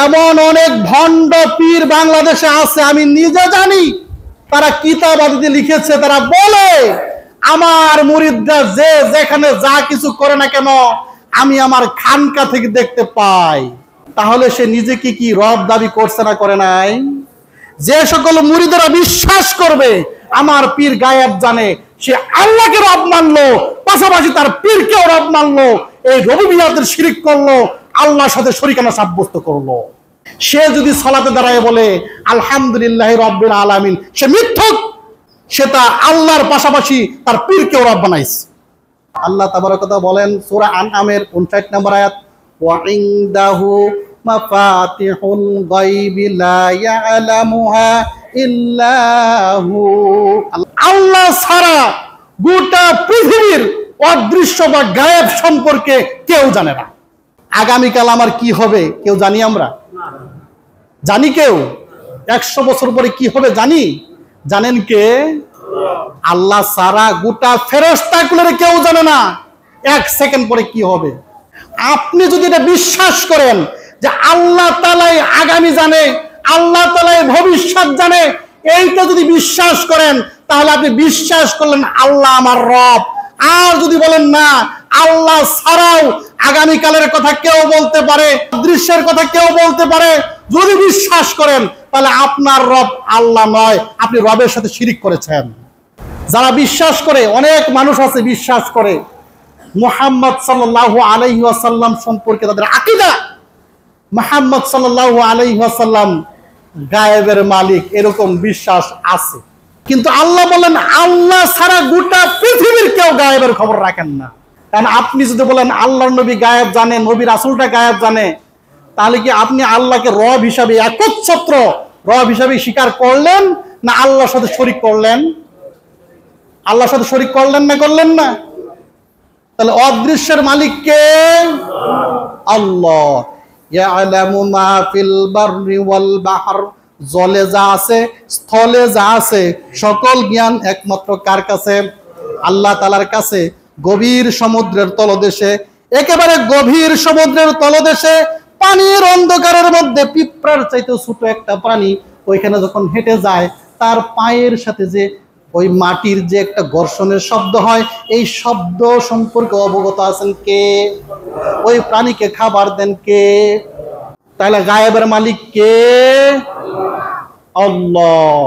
এমন অনেক ভণ্ড পীর বাংলাদেশে আছে, আমি নিজে জানি। তারা কিতাব আদিতে লিখেছে, তারা বলে আমার মুরিদরা যে যেখানে যা কিছু করে না কেন আমি আমার খানকা থেকে দেখতে পাই। তাহলে সে নিজেকে কি রব দাবি করছে না করে নাই? যে সকল মুরিদরা বিশ্বাস করবে আমার পীর গায়েব জানে, সে আল্লাহকে রব মানলো, পাশাপাশি তার পীরকেও রব মানলো, এই রুবুবিয়্যাতের শিরক করলো, আল্লাহর সাথে শরীকানা সাব্যস্ত করলো। সে যদি সালাতে দাঁড়ায় বলে আলহামদুলিল্লাহি রাব্বিল আলামিন, সে মিথ্যক, সেটা আল্লাহর পাশাপাশি তার পীরকেও রব বানাইছে। আল্লাহ তাবারক ওয়া তাআলা বলেন সূরা আনআমের 59 নম্বর আয়াত, ওয়া ইনদাহু মাফাতিহুল গায়বি লা ইয়ালামুহা ইল্লা হু। আল্লাহ ছাড়া গোটা পৃথিবীর অদৃশ্য বা গায়েব সম্পর্কে কেউ জানে না। আগামীকাল আমার কি হবে কেউ জানি? আমরা জানি? কেউ 100 বছর পরে কি হবে জানি? জানেন কে? আল্লাহ ছাড়া গোটা ফেরেশতাকুলের কেউ জানে না 1 সেকেন্ড পরে কি হবে। আপনি যদি এটা বিশ্বাস করেন যে আল্লাহ তাআলাই আগামী জানে, আল্লাহ তাআলাই ভবিষ্যৎ জানে, এইটা যদি বিশ্বাস করেন তাহলে আপনি বিশ্বাস করলেন আল্লাহ আমার রব। আর যদি বলেন না, আল্লাহ ছাড়াও আগামীকালের কথা কেউ বলতে পারে, দৃশ্যের কথা কেউ বলতে পারে, যদি বিশ্বাস করেন তাহলে আপনার রব আল্লাহ নয়, আপনি রবের সাথে শিরিক করেছেন। যারা বিশ্বাস করে, অনেক মানুষ আছে বিশ্বাস করে মুহাম্মদ সাল্লাল্লাহু আলাইহি ওয়াসাল্লাম সম্পর্কে তাদের আকীদা মুহাম্মদ সাল্লাল্লাহু আলাইহি ওয়াসাল্লাম গায়েবের মালিক, এরকম বিশ্বাস আছে। কিন্তু আল্লাহ বলেন আল্লাহ ছাড়া গোটা পৃথিবীর কেউ গায়েবের খবর রাখেন না। কারণ আপনি যদি বলেন আল্লাহর নবী গায়েব জানে, নবী রাসূলটা গায়েব জানে, তাহলে কি আপনি আল্লাহকে রব হিসাবে, একচ্ছত্র রব হিসাবে স্বীকার করলেন না আল্লাহর সাথে শরীক করলেন? আল্লাহর সাথে শরীক করলেন না করলেন না? তাহলে অদৃশ্যের মালিক কে? আল্লাহ। ইয়ালামু মা ফিল বাররি ওয়াল বাহর, জলে যা আছে স্থলে যা আছে সকল জ্ঞান একমাত্র কার কাছে? আল্লাহ তাআলার কাছে। গভীর সমুদ্রের তলদেশে, একেবারে গভীর সমুদ্রের তলদেশে পানির অন্ধকারের মধ্যে পিঁপড়ার চাইতে ছোট একটা প্রাণী ওইখানে যখন হেঁটে যায়, তার পায়ের সাথে যে ওই মাটির যে একটা ঘর্ষণের শব্দ হয়, এই শব্দ সম্পর্কে অবগত আছেন কে? ওই প্রাণীকে খাবার দেন কে? তাহলে গায়েবের মালিক কে? আল্লাহ।